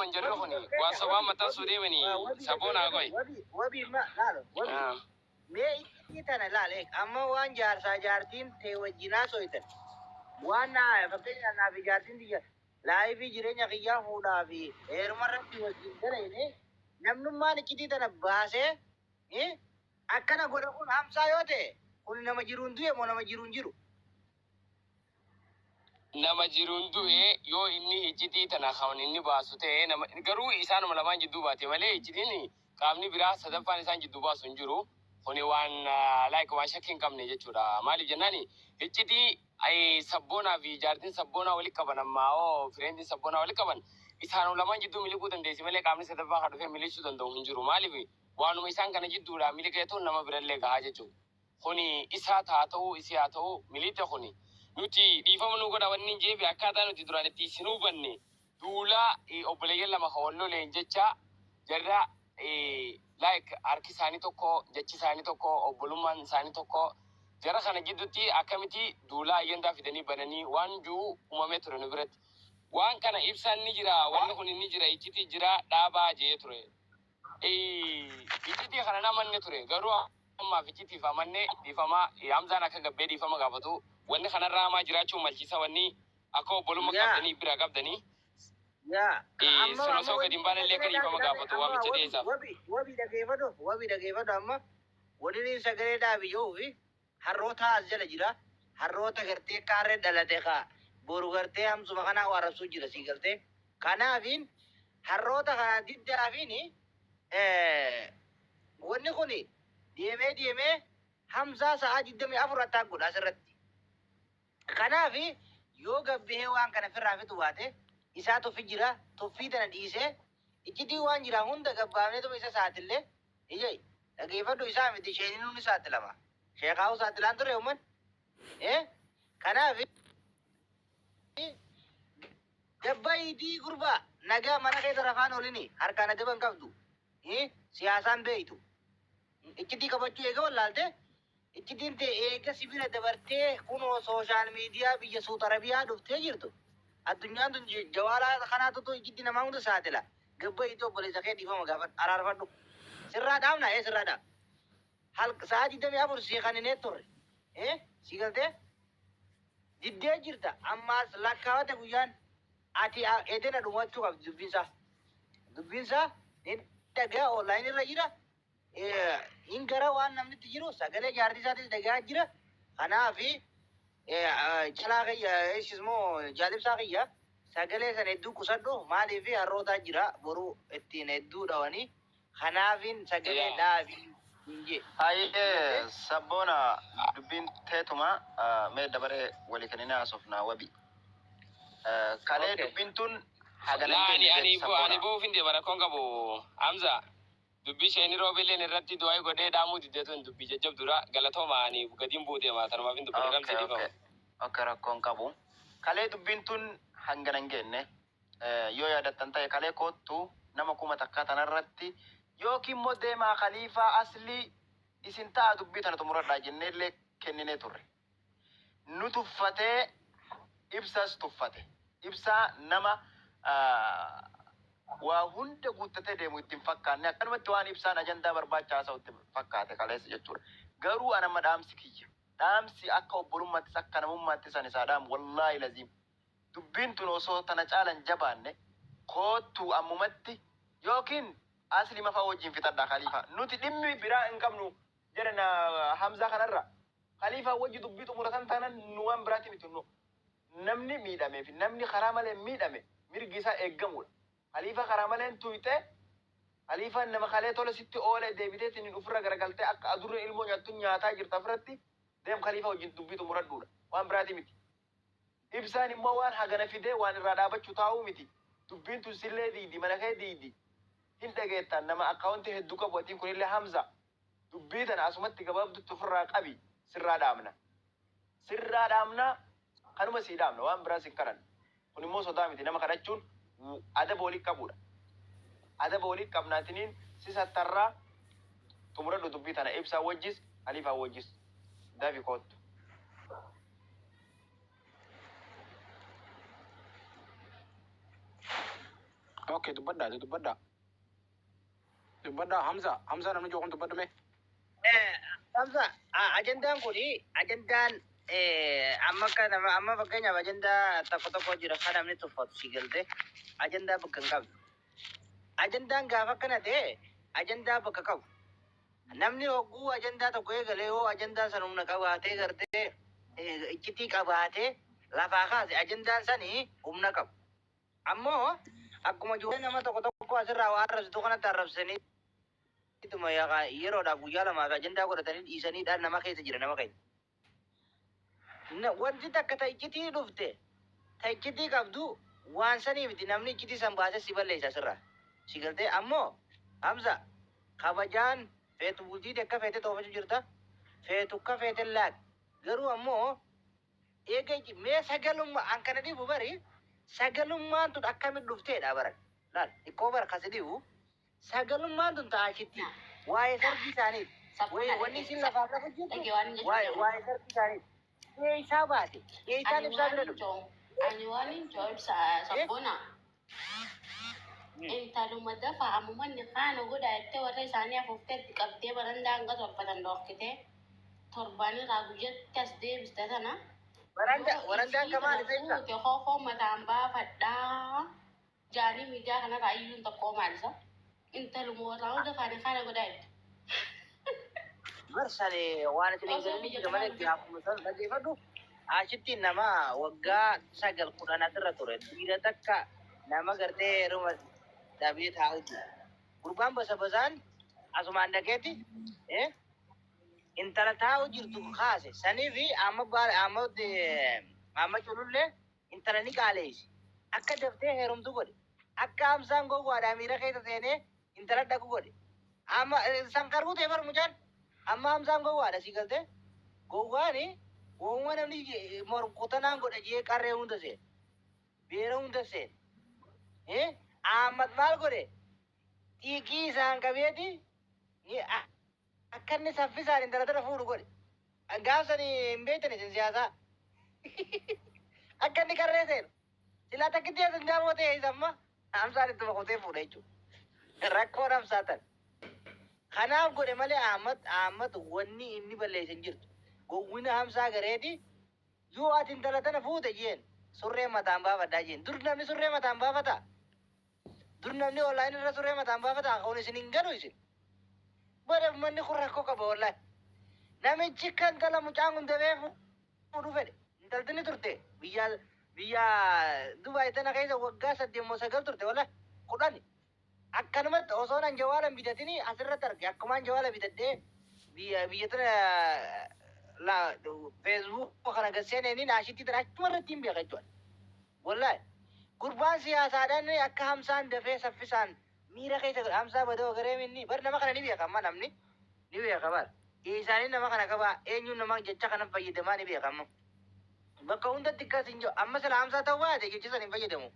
من جرخني واسوا متى سوديمني سبونا قوي وبي ما لا وبي مي تنا لا لك أما وان جار ساجارتين توجينا سويتن وانا فكرنا أنا في جارتين دي لا في جرينا كيا فودا في مرة في وجين دريني نمنو ما نكتي تنا باسه إيه أكنا قولون هم سايوته كل نما جيرون دوye مو نما جيرون جيرو nama jirun du'e yoo inni ijjitii tana kan inni baasu ta'e nama garuu isaanuma lamaan jidduu baate malee ijjitiin qaamni biraa sadaffaan isaan jidduu baasu hin jiru kuni waan like waan shakkii hin qabne jechuudha maaliif jennaani ijjitii sabboonaa fi jaartiin sabboonaa walitti qaban ammaa oo fireendiin sabboonaa walitti qaban isaanuma lamaan jidduu miliquu dandeessi malee qaamni sadaffaa kan dhufee miliqsuu danda'u hin jiru maaliif waanuma isaan kana jidduudha miliqeetuun nama birallee gahaa jechuudha kuni isaa haa ta'uu isii haa ta'uu miliite kuni nuti difama nu goda wanni jeebi akkaataa nuti duraan itti isin hubanne duula obboleeyyan lama hawalloo leenjecha jarra like harki isaanii tokko jechi isaanii tokko obbolummaan isaanii tokko jara kana gidduutti akkamitti duula ayyandaa fidanii bananii waan juu uumamee ture nu biratti waan kana ibsaan ni jira wanni kun ni jira ijjitii jira dhaabaa jee ture ijjitii kana namanne ture garuu ammaaf ijjitiif amanne difama hamzaan akka gabbee difama gaafatu wanni kanarraa maa jiraachuun malchiisa wanni akka obbolummaa qabdanii bira qabdanii sirna gadi hin baanellee kan ifama gaafatu waamicha dhiyeessaaf. Wabii dhageeffatu amma waliin sagalee dhaabiyyuu fi harroota as jala jira harroota gartee kaarree dhalate kaa boru gartee hamsuma kanaa waarabsuu jira sii galtee kanaafiin harroota kana diddaafiin wanni kun deemee hamsaa sa'aa 24 attaa godha asirratti. Kanaafi yoo gabbee waan kana firraa fitu baate isaa tuffi jira tuffii tana dhiisee ijjitii waan jira hunda gabbaafnee tuma isa saatillee ijay dhageeffadhu isaa miti sheeniin hundi saatilama sheekaa'u saatilaan ture umman kanaafi gabbaa idii gurbaa nagaa mana keessa rafaan olini harkaan adaban qabdu siyaasaan beeytu ijjitii qabachuu eega wallaalte ijjitiin ta'e eega sibira dabartee kunoo sooshaal miidiyaa biyya Suud Arabiyaa dhuftee jirtu addunyaan tun jawaalaa kanaatu ijjitii namaa hunda saatila gabba itti obboleessa kee dhiifama gaafadhu araarfadhu sirraa dhaabna sirraa dhaab sa'a 24 sii kaninee turre sii galtee diddee jirta ammaas lakkaawate guyyaan ati edena dhumachuu qabdi dubbinsaa dhagaa online irra jira in gara waan namni itti jiru sagalee jaartii isaatis dhagaa jira kanaafi calaa kiyya isismoo jaalibsaa kiyya sagalee sana hedduu qusadhu maaliif harrootaa jira boruu ittiin hedduu dhawanii kanaafin sagalee dhaabii hinje. Hayyee sabboona dubbiin teetuma mee dabaree walii kenninee haasofnaa wabi. Kalee dubbiin tun hagalee ani buufin deebara kon qabu Hamza. Dubbi isheen roobeleen irratti du'aa godhee dhaamuu diddeetuun dubbii jajjabduudha galatooma ani gadiin buutee maatanumaaf hin dubbii ramsee dhiifama. Akka rakkoon qabu. Kalee dubbiin tun hangana hin geenne yoo yaadattan ta'e kalee koottu nama kuma takka tanarratti yookiin immoo deemaa khaliifaa aslii isin ta'a dubbii tana xumuradhaa jenneellee kenninee turre. Nu tuffatee ibsas tuffate. Ibsaa nama waa hunda guuttatee deemu ittiin fakkaanne akkanumatti waan ibsaan ajandaa barbaachisaa itti fakkaate kaleessa jechuudha. Garuu anamma dhaamsi kiyya. Dhaamsi akka obbolummaattis akka namummaattis ani isaa dhaamu wallaahi laziim. Dubbiin tun osoo tana caalan jabaanne koottuu ammumatti yookiin asli mafaa wajjin fixadhaa khaliifaa. Nuti dhimmi biraa hin qabnu jedhan Hamzaa kanarra. Khaliifaa wajji dubbii xumuratan taanaan nu waan biraatti miti nu. Namni miidhamee fi namni karaa malee miidhame mirgi isaa eeggamudha. Khalifa karaamaleen tuyte Khalifa nama khalee tola sitti oole deebitee tinin ufirra garagaltee akka adurre ilmoo nyaattu nyaataa jirta afratti deem Khalifa wajjin dubbitu muradduudha waan biraati miti. Ibsaan immoo waan hagana fidee waan irraa dhaabachuu taa'uu miti. Dubbiin tun sillee diidi mana kee diidi hin dhageettan nama akkaawuntii hedduu qabu atiin kunillee Hamza dubbii tana asumatti gabaabdutti ofirraa qabi sirraa dhaamna kanuma sii dhaamna waan biraas hin karan kun immoo sodaa miti nama kadhachuun adaba walii qabudha. Adaba walii qabnaatiniin si sattarraa xumuradhu dubbii tana ibsaa wajjis Khaliifaa wajjis daafi koottu. Okay, dubbadda. Dubbadda Hamza namni jookon dubbadda mee? Hamza, ajandaan kuni ajandaan amma fakkeenyaaf ajandaa tokko jira kan namni tuffatu si galte ajandaa bakka hin qabdu. Ajandaan gaafa akkana ta'e ajandaa bakka qabu. Namni hogguu ajandaa tokko eegalee yoo ajandaa san humna qabaatee gartee iccitii qabaatee lafaa kaase ajandaan sanii humna qabu. Ammoo akkuma ijoollee nama tokko asirraa waan arrabsitu kanatti arrabsanii ituma yeroodhaaf guyyaa lamaaf ajandaa godhatanii dhiisaniidhaan nama keessa jira nama keenya. Wanti takka iccitii dhufte iccitii qabdu waan saniifiti namni iccitii san baasee si balleessa asirraa. Si galtee ammoo Hamza kabajaan feetu bultii akka feete toofachuu jirta. Feetu akka feete laag. Garuu ammoo eega mee sagalummaa an kana dhibu bari sagalummaan tun akkamitti dhufteedha baran. Laal xiqqoo bara kasi dhibu sagalummaan tun taashitti waa'ee sarbii isaaniif. Wanni isin lafaaf lafa jirtu waa'ee sarbii isaaniif. Ee isaa baate. Ee isaan ibsaa bira dhufu. Ani waan hin ibsa sabboona. Intaluma dafa ammumanni kaana godhaattee warra isaanii afuufteetti qabdee barandaa hanga torbatan dhoorkitee torbaanirraa guyyaatti as deebiste sana. Warandaan kamaan isa ibsa. Koofoo mataan baafadhaa jaanii miidiyaa kanarraa iyyuun tokkoo maalisa. Intaluma warraa hunda kaana godhaatte. Marsale waan isin eegalanii malee itti haakuma san dhageeffadhu. Achitti nama waggaa 9 asirra ture. Dhiira takka nama gartee yeroo dhabee taa'uti. Gurbaan basaan asumaan dhageetti intala taa'u jirtu kaase. Saniifi amma culullee intala ni qaaleessi. Akka daftee heerumtu godhe. Akka Hamzaan gowwaadhaa miira keessa seenee intala dhaqu godhe. Amma sanqaruu ta'e bar mucaan. Amma Hamzaan gowwaadha si galte. Gowwaani woomuma namni morkutanaan godha jee qarree hunda seen. Beera hunda seen. Ahmad maal godhe? Xiiqii isaan qabeeti akka inni saffisaan intala fuudhu godhe. Gaafsani hin beektan isin siyaasaa. Akka inni qarree seenu. Silaa takkitti asin daawwatee isamma Hamzaan ittuma kutee fuudha jechuudha. Rakkoon Hamzaa tan. Kanaaf godhe malee Ahmad wanni inni balleessan jirtu. Gowwina Hamzaa gareeti yoo ati intala tana fuute jeen surree mataan baafadhaa jeen. Dur namni surree mataan baafata. Dur namni online irra surree mataan baafata. Kun isin hin galu isin. Bara manni kun rakkoo qaba wallahi. Namichi kan intala mucaan kun dabee fuudhu fedhe. Intaltini turte biyya Dubaay tana keessa waggaa 8 turte wallahi 10. Akkanumatti osoo nan jawaalan bitatini asirratti arge akkumaan jawaala bitadhee biyya tana Facebook kana gasseeneen naashitti tana achuma irratti hin beeka jechuudha. Wallahi gurbaan siyaasaadhaan akka Hamzaan dafee saffisaan miira keessa Hamzaa badoo garee minni bar nama kana ni beeka amma namni ni beeka bar. Isaanii nama kana qaba eenyuun nama jecha kana fayyadamaa ni beeka amma. Bakka hundatti akkas hin jiru amma sila Hamzaa ta'uu baate jecha sana hin fayyadamu.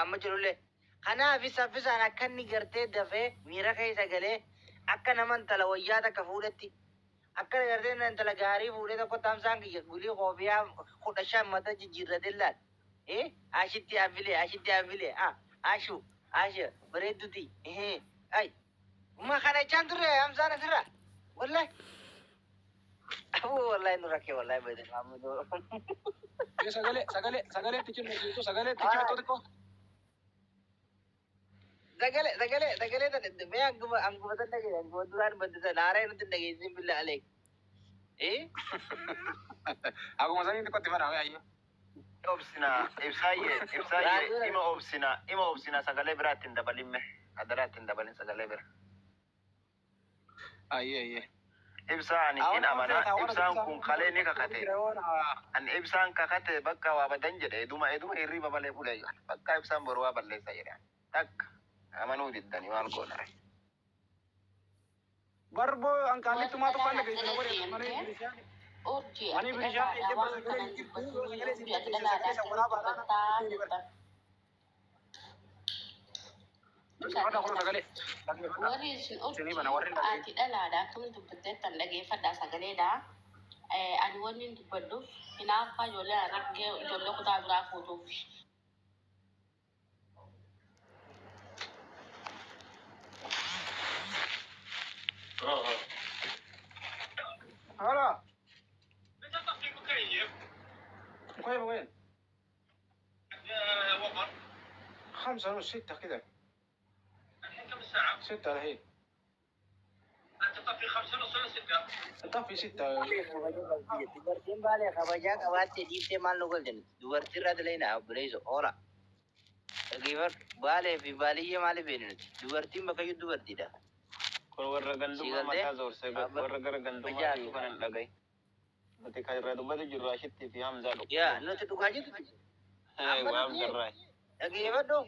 Amma jirullee. Kanaaf saffisaan akka inni gartee dafee miira keessa galee akka nama intala wayyaa takka fuudhetti akka gartee intala gaarii fuudhee tokko Hamzaan gulii koofiyaa 15 mata jijjiirratee laal. Ashitti hafile. Ashu bareedduti. Ay. Ma kana jechaan turre Hamzaan asirra. Wallahi. Wallahi nu rakkee wallahi baay'ee. Sagalee tichuu sagalee xiqqoo. Sagalee tana mee angubatan dhageenya anguma duraan baddisa naaree nuti dhageessin billa aleek. Akkuma sanii xiqqootti fadhaa ayyo. Ibsaayyee ima obsina sagalee biraatti hin dabalimme adaraatti hin dabalin sagalee bira. Ayye. Ibsaan hin amana ibsaan kun kalee ni kakate. An ibsaan kakate bakka waa badan jedhe eduma hirriba balee fulee bakka ibsaan boru waa balleessa jedhe. Takka amanuu diddanii maal goonare. Barbo angkali tu matu pandai kita boleh Mani berisha itu ati dhalaadha akkamiin dubbatteettan dhageeffadhaa sagaleedha. Ani wanni hin dubbadhuuf hinaaffaa ijoollee rakkee ijoollee kutaa biraa fuutuuf. 5 ونص 6 كده. كم الساعة؟ 6 الحين. أنت تطفي 5 ونص ولا 6؟ تطفي 6. dubartiin baalee kabajaa qabaattee dhiiftee maal nu galchan dubartii irra daleena obboleessa oola dhageeffar baalee fi baaliyyee maaliif beeknu dubartiin bakkayyuu dubartiidha. Kun warra gandummaa mataa zoorsee warra gara gandummaa jiru kanan dhagaye. Nuti kan irra dubbatu jirru Ashittii fi Hamzaa dhufu. Yaa nuti dhugaa jirtu. Waam garraa. Dhageeffadhu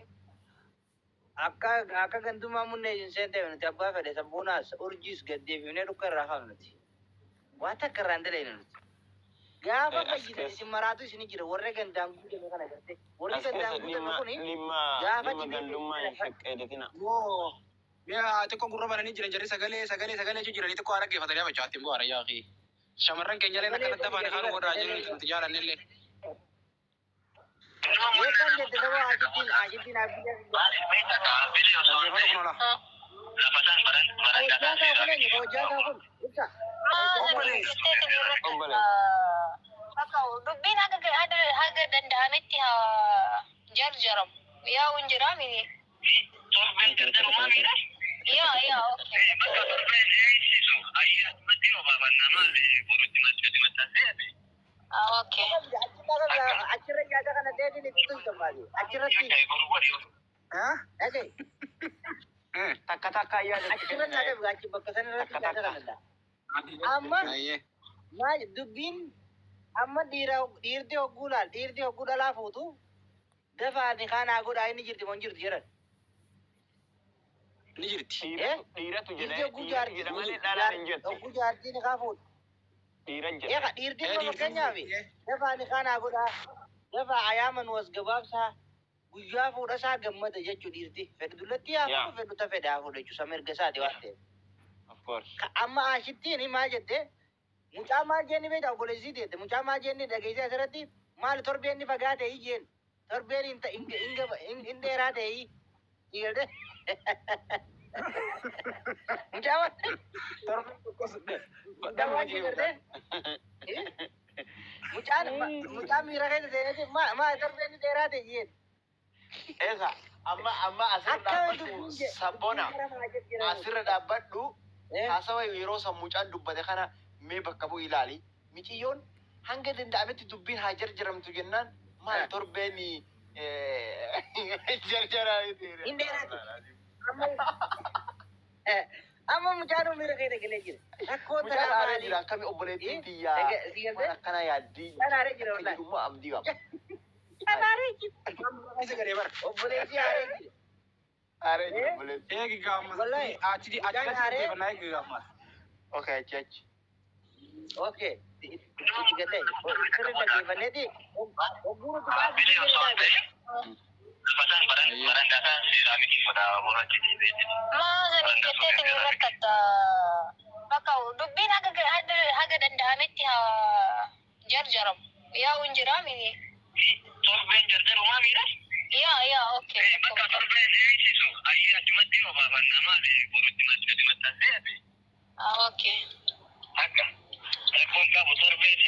akka gandummaa munnee jinseen ta'e nuti abbaa fedhe sabbuunaas urjiis gaddeefifnee dhukka irraa hafnuti. Waan takka irraan daleena nuti. Gaafa fayyida isin maraatu isin jira warra gandaan guutame kana garte. Warri gandaan guutame kuni gaafa gandummaa hin shaqqeedatina. Yaa xiqqoo gurra bananii jiran jarri sagalee jiranii xiqqoo haara geeffatanii abachaa ittiin bu'aara yaa fi shamarran keenya illee akka dadda baane kan godhaa jiru nuti jaalanne illee. Yeekan jette sababa ajittiin abidda. Dubbiin haga danda'ametti haa jarjaramu. Yaa hunjiraami. Torbeen jarjaramaa miidha? Yaa okay. Okay. Achirra nyaata kana deebiin itti tulchamaati. Achirratti. Dhagee. Takka ayyaana. Achirra nyaata bugaachi bakka sanarratti nyaata kanadha. Amma maal dubbiin amma dhiirti hogguu dhalaa fuutu dafaani kaanaa godhaa inni jirti moo hin jirtu jedhan. Ni jirti. Dhiiratu Dhiirti hogguu jaartiin kaa fuutu. Eega dhiirtiin kun fakkeenyaaf dafaani kaanaa godhaa dafaa ayaaman was gabaabsaa guyyaa fuudha isaa gammada jechuu dhiirti. Fedhu dullatti haa fuudhu fedhu ta fedha haa fuudhu jechuudha mirga isaati waan ta'eef. Amma Ashittiin maal jette mucaa maal jenni beektaa obboleessii teette mucaa maal jenni dhageessee asirratti maal torbeen ni fagaate hiyyeen torbeen hin dheeraa ta'e hiyyee mucaa maal mucaa miira keessa seeneeti maal torbeen ni dheeraa ta'e hiyyeen. Eesa amma asirra dhaabbadhu sabboona asirra dhaabbadhu. Haasawa yeroo san mucaan dubbate kana mee bakka bu'u ilaali. Miciyyoon hanga danda'ametti dubbiin haa jarjaramtu jennaan maal torbeen jarjaraa Hin dheeraatu. Amma mucaan miira keessa galee jira. Rakkoo mucaan haaree jira akkami obboleettiin tiyyaa waan akkana yaaddii haaree jira wallaahi. dhuguma abdii qaba. Haaree jira. Isa gadee bara. Obboleettii haaree jira. Haaree jira obboleettii. Eegi gaammas. Wallahi. Achi deebanaa eegi gaammas. Okay, achi. Okay. Itti galee. Sirri dhaggeeffanneeti. Ogguutu baay'ee jira. Maazani jetteetiin rakkatta. Bakka dubbiin haga danda'ametti haa jarjaramu. Yaa hunjiraami. Torbeen jarjarumaa miidha? Yaa okay. Bakka torbeen eegsisu ayyee achumatti yoo baafannaa maali borutti gadi maxxansee ati? Okay. Akka. Rakkoon qabu torbeen